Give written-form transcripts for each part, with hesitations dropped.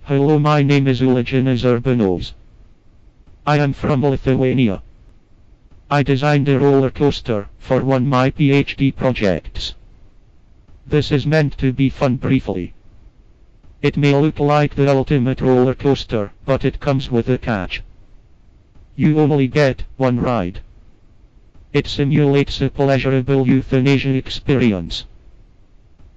Hello, my name is Euthanasia. I am from Lithuania. I designed a roller coaster for one of my PhD projects. This is meant to be fun briefly. It may look like the ultimate roller coaster, but it comes with a catch. You only get one ride. It simulates a pleasurable euthanasia experience.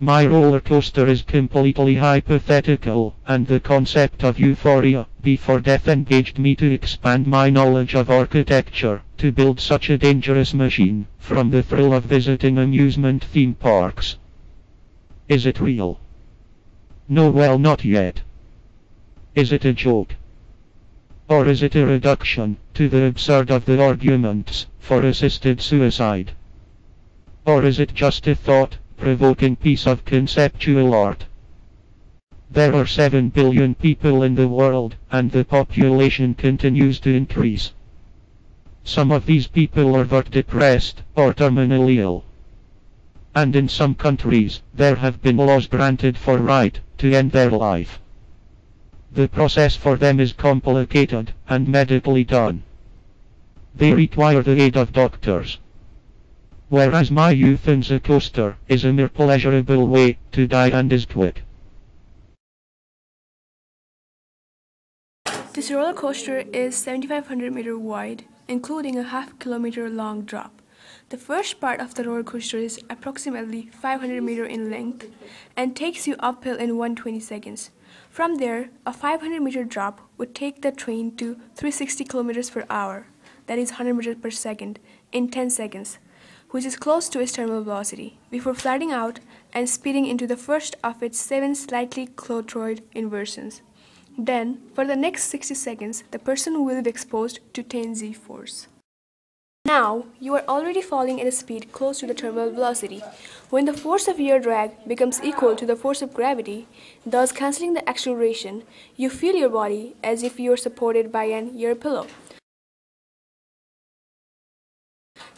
My roller coaster is completely hypothetical, and the concept of euphoria before death engaged me to expand my knowledge of architecture to build such a dangerous machine, from the thrill of visiting amusement theme parks. Is it real? No, well, not yet. Is it a joke? Or is it a reduction to the absurd of the arguments for assisted suicide? Or is it just a thought-provoking piece of conceptual art? There are 7 billion people in the world, and the population continues to increase. Some of these people are very depressed or terminally ill. And in some countries, there have been laws granted for right to end their life. The process for them is complicated and medically done. They require the aid of doctors. Whereas my Euthanasia Coaster is a mere pleasurable way to die and is quick. This roller coaster is 7,500 meters wide, including a half-kilometer long drop. The first part of the roller coaster is approximately 500 meters in length and takes you uphill in 120 seconds. From there, a 500-meter drop would take the train to 360 kilometers per hour, that is 100 meters per second, in 10 seconds, which is close to its terminal velocity, before flattening out and speeding into the first of its 7 slightly clothoid inversions. Then, for the next 60 seconds, the person will be exposed to 10 force. Now, you are already falling at a speed close to the terminal velocity. When the force of air drag becomes equal to the force of gravity, thus cancelling the acceleration, you feel your body as if you are supported by an air pillow.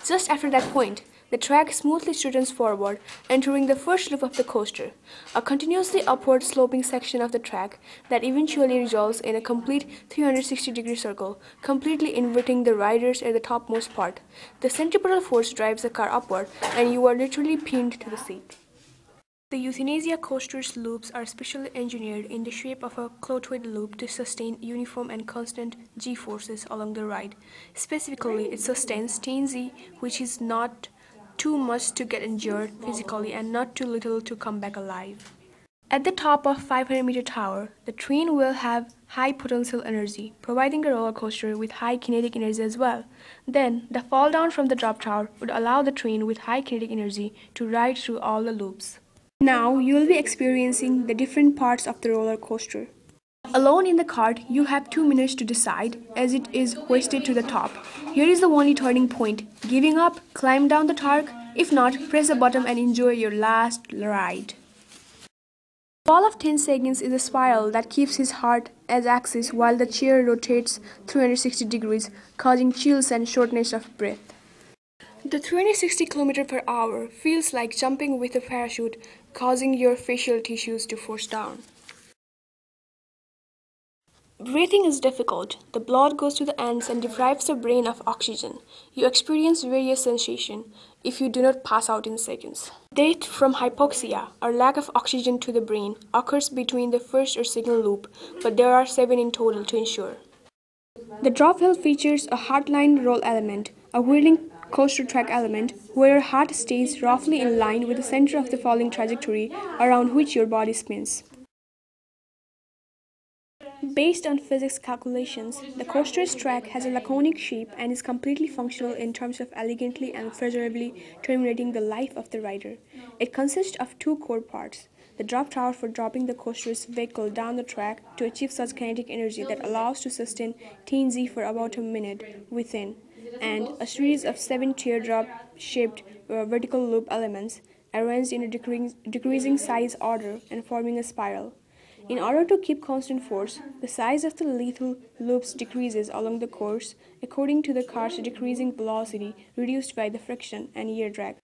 Just after that point, the track smoothly straightens forward, entering the first loop of the coaster, a continuously upward sloping section of the track that eventually results in a complete 360-degree circle, completely inverting the riders at the topmost part. The centripetal force drives the car upward, and you are literally pinned to the seat. The Euthanasia Coaster's loops are specially engineered in the shape of a clothoid loop to sustain uniform and constant g-forces along the ride. Specifically, it sustains 10 which is not too much to get injured physically and not too little to come back alive. At the top of 500-meter tower, the train will have high potential energy, providing the roller coaster with high kinetic energy as well. Then, the fall down from the drop tower would allow the train with high kinetic energy to ride through all the loops. Now, you will be experiencing the different parts of the roller coaster. Alone in the cart, you have 2 minutes to decide, as it is hoisted to the top. Here is the only turning point. Giving up, climb down the targ. If not, press the button and enjoy your last ride. The ball of 10 seconds is a spiral that keeps his heart as axis while the chair rotates 360 degrees, causing chills and shortness of breath. The 360 km per hour feels like jumping with a parachute, causing your facial tissues to force down. Breathing is difficult. The blood goes to the ends and deprives the brain of oxygen. You experience various sensations if you do not pass out in seconds. Death from hypoxia, or lack of oxygen to the brain, occurs between the first or second loop, but there are 7 in total to ensure. The drop hill features a hardline roll element, a whirling coaster track element, where your heart stays roughly in line with the center of the falling trajectory around which your body spins. Based on physics calculations, the coaster's track has a laconic shape and is completely functional in terms of elegantly and pleasurably terminating the life of the rider. It consists of 2 core parts: the drop tower for dropping the coaster's vehicle down the track to achieve such kinetic energy that allows to sustain 10 for about a minute within, and a series of 7 teardrop-shaped vertical loop elements arranged in a decreasing size order and forming a spiral. In order to keep constant force, the size of the lethal loops decreases along the course according to the car's decreasing velocity reduced by the friction and air drag.